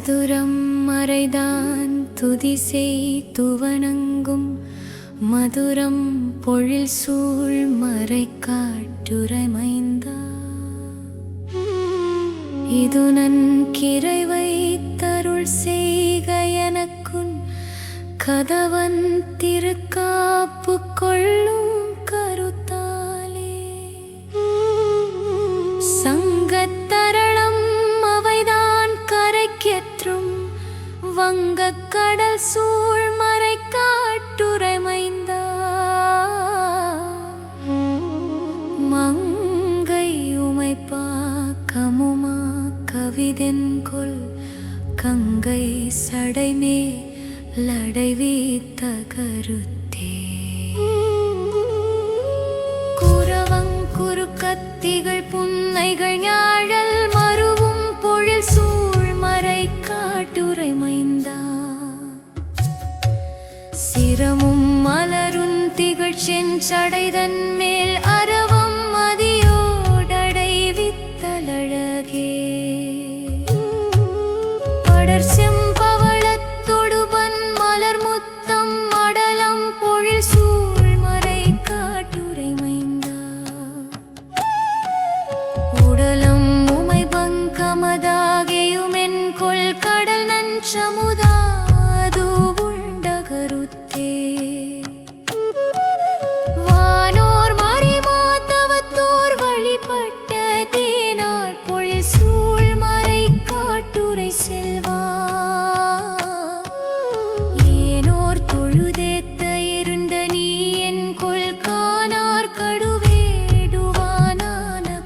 சதுரம் மறைதான் துதிசெய் துவனங்கும் மதுரம் பொழில் சூழ் மறை காட்டுரைமைந்தா இது நன் கிரைவை தருள் செய்க எனக்குன் கதவன் திருக்காப்பு கொள்ளும் கருத்தாலே சங்கத்தரளம் அவைதான் கரைக்கேற்றும் வங்கக் கடல் சூழ் மறை காட்டுரைமைந்தா மங்கை உமைப்பா கமுமா கவிதென்கொல் கங்கை சடைமே லடைவீத்த கருத்தே குரவங்குரு கத்திகள் புன்னைகள் ஞாழல் மருவும் பொழில் சூழ் மறை காட்டுரைமைந்தா சிரமும் மலருந் திகழ் செஞ்சடைதன் மேல் அரவம் மதியோடடை வித்தலழகே படர் செம்பவளத்தொடுபன் மலர் முத்தம் மடலம் பொழில் சூழ் மறை காட்டுரைமைந்தா உடலம் உமை பங்கமதாகியுமென் கொள் கடல் நஞ்சமுதா அது உண்ட கருத்தே வானோர் மறிமாத்தவத்தோர் வழிபட்ட தேனார் பொழில் சூழ் மறை காட்டுரை செல்வா ஏனோர் தொழுதேத்த இருந்த நீ என் கொள் காணார் கடுவேடுவானான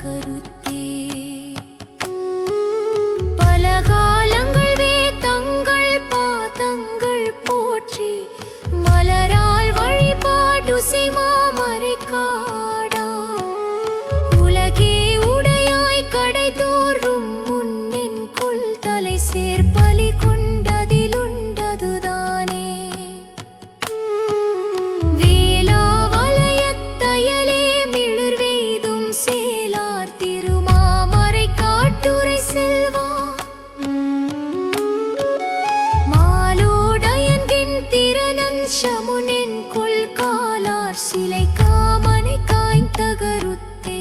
கருத்தே பல காலங்கள் வேதங்கள் பாதங்கள் போற்றி மலரால் வழிபாடு செய்மாமறை காடா உலகே உடையாய் கடை தோறும் முன்னின் கொள் தலை சேர்பலி கொண்டதிலுண்டதுதானே வேலா வலயத்தயலே மிளிர் வெய்தும் சேலார் திருமாமறை காட்டுரை செல்வா மாலோடயன்கின் திறனன் சமுனின் கொள் காலார் சிலை காமனை காய்ந்த கருத்தே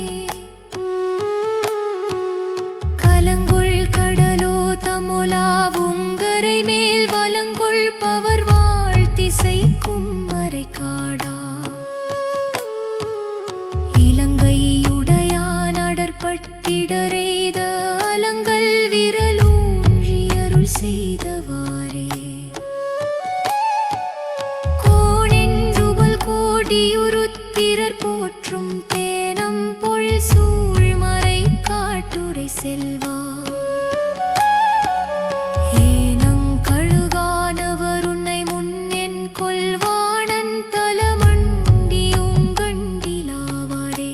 கலங்குள் கடலோ தமுலாவுங்கரை மேல் வலங்குள் பவர் வாழ்த்திசைக்கும் மறை காடா இலங்கையுடையான் அடற்பட்டிடரெய்த அலங்கல் விரலூன்றி அருள் செய்தவாறே கோணென்றுபல் கோடியுருத்திரர் போற்றும் தேனம் பொழில் சூழ் மறை காட்டுரை செல்வா ஏனங்கழுகானவர் உன்னை முன்னென் கொல்வானன் தலமண்டியுங்கண்டிலாவாரே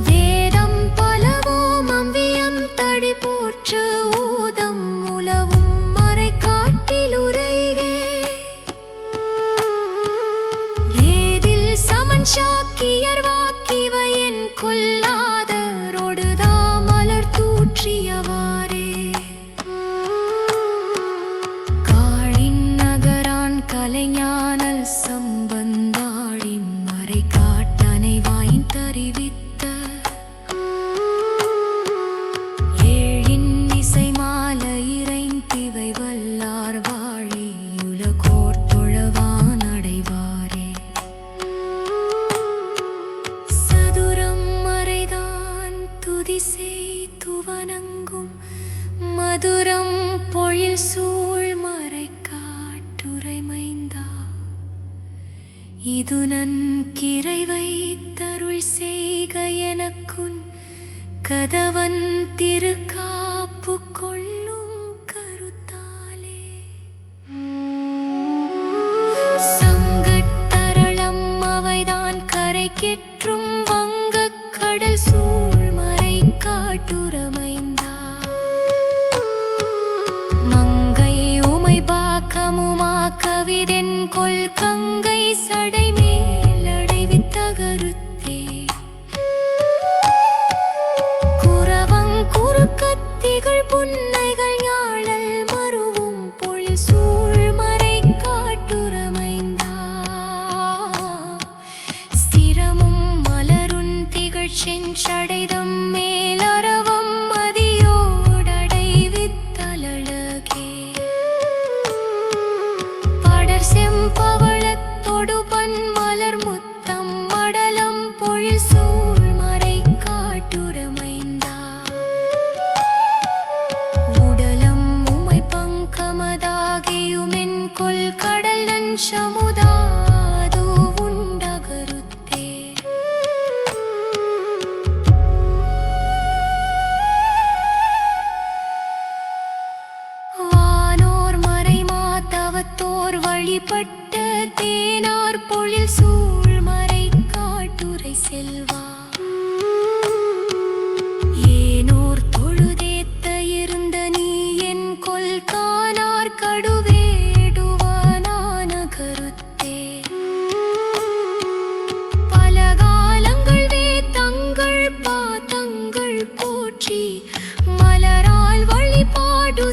வேதம் பலவோம் அம்பியம் தடி போற்ற ஊதம் உலவும் மறை காட்டிலுரைகே ஏதில் சமன் சாக்கியர் வாக்கிவையன் கொல்லாதரோடுதா மலர் தூற்றியவாறே காழின் நகரான் கலைஞானல் சம்பந்தாழின் மறை காட்டனை வாயின் தறிவித்த ஏழின் இசை மாலை இறைந்திவை வல்லார் வாழி உலகோர் தொழவான் அடைவாரே சதுரம் மறைதான் துதிசெய் துவனங்கும் மதுரம் பொழில் சூழ் மறை காட்டுரைமைந்தா இது நன் கிரைவை தருள் செய்க எனக்குன் கதவன் திருக்காப்பு கொள்ளும் கருத்தாலே சங்கத்தரளம் அவைதான் கரைக்கேற்றும் வங்கக் கடல் சூழ் மறை காட்டுரைமைந்தா மங்கை உமை பாக்கமுமா கவிதென் கொல் கங்கை சடை மேலடைவித்த கருத்தே குரவங்குரு கத்திகள் புன்னை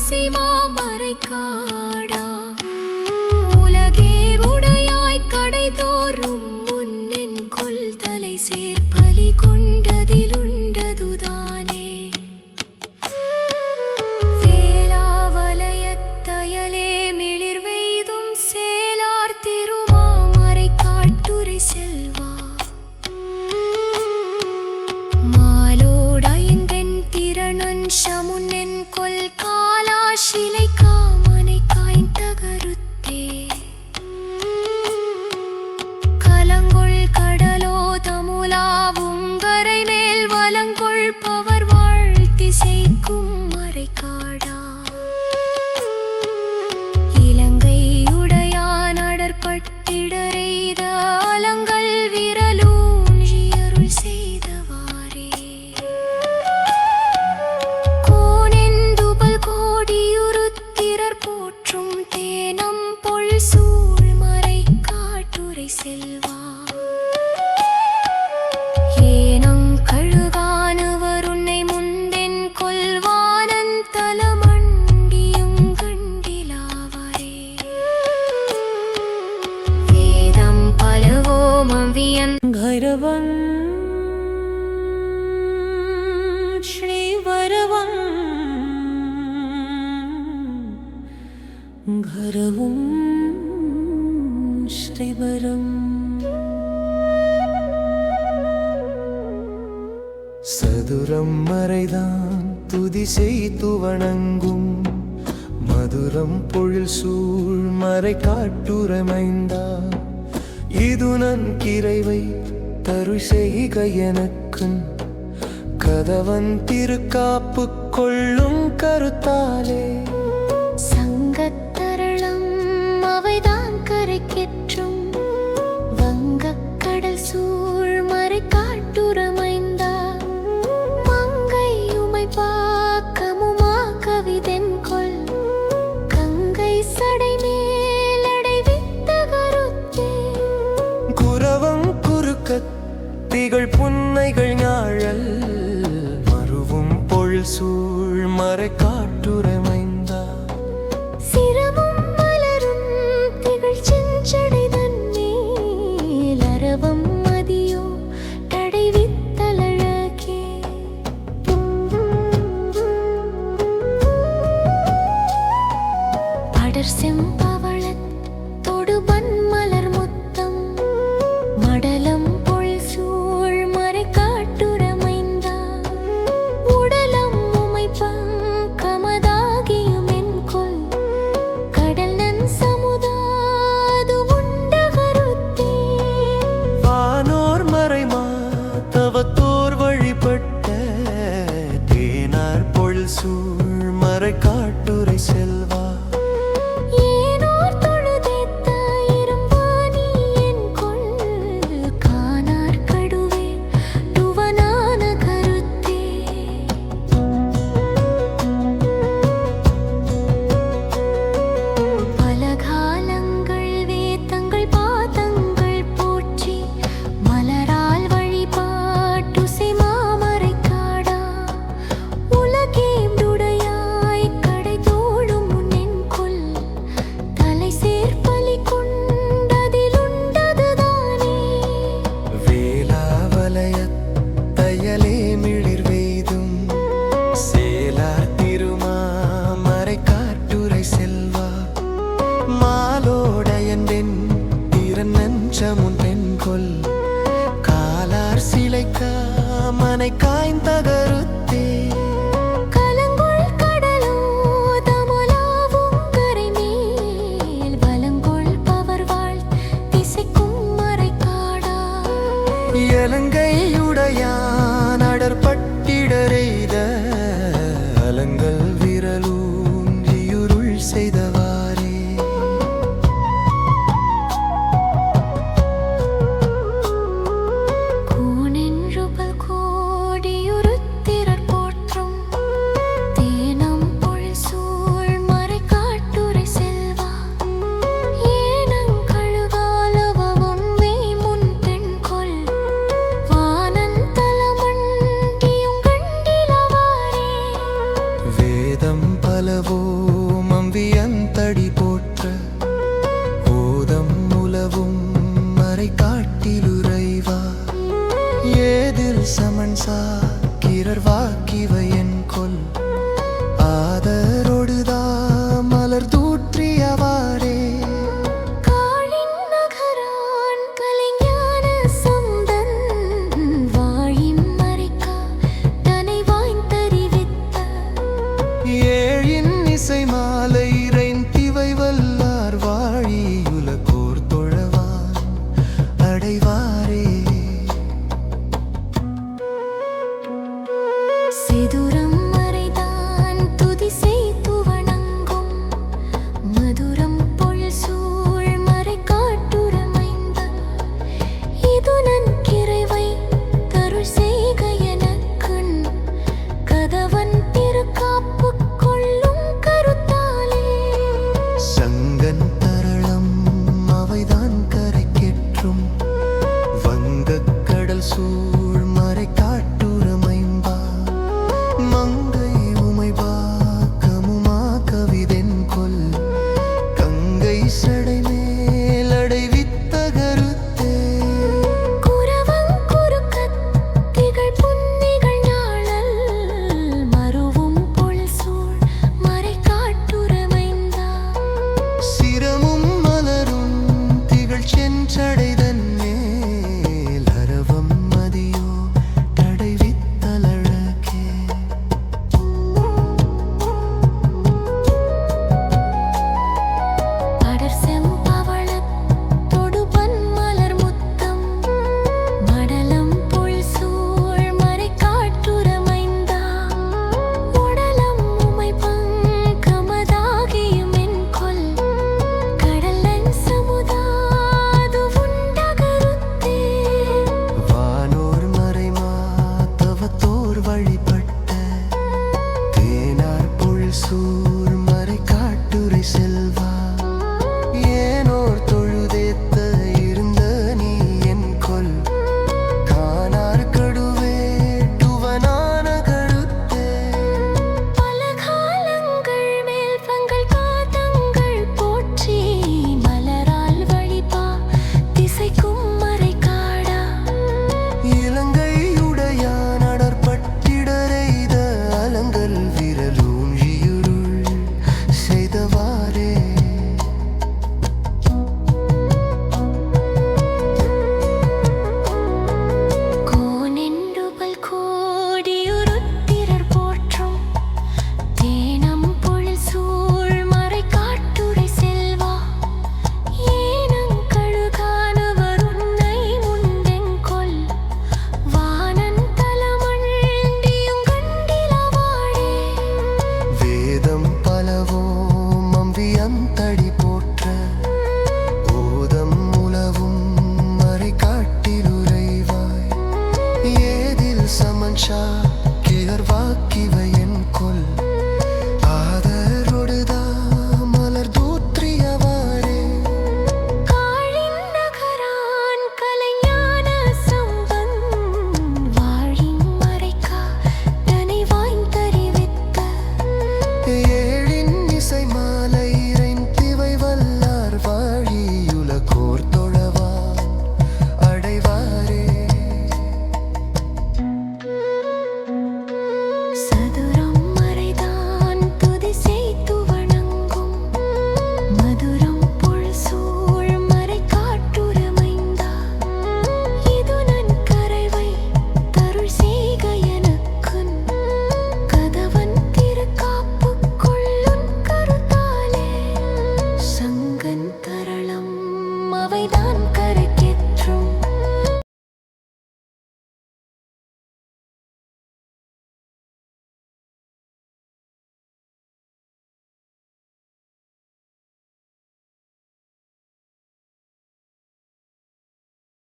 துசிமாமரை காடா உலகே உடையாய் கடை தோறும் முன்னென் கொல் தலை சேர்ப்பலி கொண்டதிலுண்டதுதானே வேளாவலயத்தயலே மிளிர்வெய்தும் சேலார் திருமாமரை காட்டுரை செல்வா மாலோடைந்தென் திறனன் சமுன்னென் கொல் காலாசிலை காமனை காய்ந்த கருத்தே கலங்கொள் கடலோ தமுலாவுங்கரை மேல் வலங்கொள் பவர் வாழ்த்திசைக்கும் மறைக்காடா இலங்கை உடையான் அடற்பட்டிடரெய்த அலங்கள் விரலூன்றி அருள் செய்தவாறே கோணெந்துபல் கோடியுருத்திரர் போற்றும் தேனம் பொல் சூழ் மறை காட்டுரை செல்வா ஏனம் கழுகானவர் உன்னை முந்தென் கொல்வானன் தலமண்டியும் கண்டிலாவரே வேதம் பலவோமவியன் घरवं श्रीवरवं घरवं श्रीवरम् சதுரம் மறைதான் துதி செய்து வணங்கும் மதுரம் பொழில் சூழ் மறை காட்டுரைமைந்தா இது நன் கிரைவை தரு செய்க எனக்குன் கதவன் திருக்காப்பு கொள்ளும் கருத்தாலே சங்கத்தரளம் அவைதான் கரைக்கெற்றும் வங்கக் கடல் சூழ் மறை காட்டுரமைந்தா மங்கை உமை பாக்கமுமா கவிதென் கொல் கங்கை சடை மேலடைவித்த கருத்தே குரவம் குறுக்கத் திகழ் புன்னைகள் ஞாழல் மருவும் பொழில் சூழ் மறை காட்டுரைமைந்தா சிரமும் மலரும் திகழ் செஞ்சடை தன்மேல் அரவம் மதியோ தடைவித்தலழகே படர் செம்பவளத் தொடுபன் மலர் முத்தம் மடலம் பொல் சூழ் மறை காட்டுரமைந்தா உடலம் உமை பங்கமதாகியும் என் கொல் கடல் நன் சமுதாது உண்ட கருத்தே வானோர் மறைமா தவத்தோர் வழிபட்ட தேனார் பொழில் சூழ் மறை காட்டுரை செல்வா ஏனோர் தொழுதேத்த இரும்பானி என் கொல் காணார் கடுவே துவனான கருத்தே பல காலங்கள் வேதங்கள் பாதங்கள் போற்றி மலரால் வழிபாட்டுசை மாமரை காடா உலகே உடையாய் கடை தோழும் முன்னென் கொல் தலை சேர்ப்பலி கொண்டதிலுண்டதுதானே வேளாவலயத் தையலே மிளிர்வெய்தும் சேலார் திருமாமரை காட்டுரை செல்வா மாலோடையன் திறன் சமுன் பெண் கொல் காலார் சிலைக்கா மனை காய்ந்த கருத்தே கலங்கொள் கடலோ தமுலாவுங்கரை மேல் வலங்கொள் பவர் வாழ் திசைக்கும் மறைக்காடா இலங்கையுடையான் அடற்பட்டிடரெய்த அலங்கள் விரலூன்றியுருள் செய்தவாறே கோணென்றுபல் கோடியுருத்திரர் போற்றும் தேனம் பொழில் சூழ் மறை காட்டுரை செல்வா ஏனங் கழுகாலவ உண்மை முன் பெண் கொல் வானன் தலமண் சமன்சா கிரர் வாக்கிவை என் கொல் ஆதரோடுதா மலர் தூற்றியவாறே காளின் நகரான் கலைஞான சம்பந்தன் வாழின் மறைக்கா தனை வாய்ந்தறிவித்த ஏழின் இசை மாலை இறைந்திவை வல்லார் வாழியுலகோர் தொழவான் அடைவாரே சிதுரம் மறைதான் துதி செய்து வணங்கும் மதுரம் பொழில் சூழ் மறை காட்டுரமைந்த இது நன்கிறைவை தருள் செய்க எனக்கண் கதவன் திருக்காப்பு கொள்ளும் கருத்தாலே சங்கன் தரளம் அவைதான் கரை கெற்றும் வங்கக் கடல் சூழ் மறை காட்டுரமைம்பா மங்கை உமைபா கமுமா கவிதென் கொல் கங்கை சடை மேலடை வித்தகருத்தே குரவங்குருக்கத் திகழ் புன்னிகள் ஞாழல் மருவும் பொழில் சூழ் மறை காட்டுரமைந்தா சிரமும் மலரும் திகழ் செஞ்சடைதன் மேல் அரவம் மதியோ தடை வித்தலழகே படர் செம்பவளத் தொடுபன் மலர் முத்தம் மடலம் பொழில் சூழ் மறை காட்டுரமைந்தா உடலம் உமை பங்கமதாகியும் என் கொல் கடலன் சமுதாது உண்டகருத்தே வானோர் மறைமா தவத்தோர் வழிபட்ட தேனார் பொழில் சூழ் மறை காட்டுரை செல்வா ஏனோர் தொழுதேத்த இருந்த நீ என் கொல் காணார் கடுவேட்டுவனான கருத்தே பல காலங்கள் மேல் பங்கள் காதங்கள் போற்றி மலரால் வழிபா திசைக்கும் மறை காடா இலங்கையுடையான் அடர்பட்டிடரைத அலங்கல் விரலூன்றியுருள் செய்தவாறே கோனென்றுபல் கோடியுருத்திரர் போற்றும் தேனம் பொழில் சூழ் மறை காட்டுரை செல்வா ஏனங்கழுகானவர் உன்னை முண்டெங்கொல் வானன் தலமண்டியும் கண்டிலவாடே வேதம் பலவோம் அம்பியந்தடி போற்ற ஓதம் உலவும் மறை காட்டிலுறைவாய் ஏதில் சமன்ஷா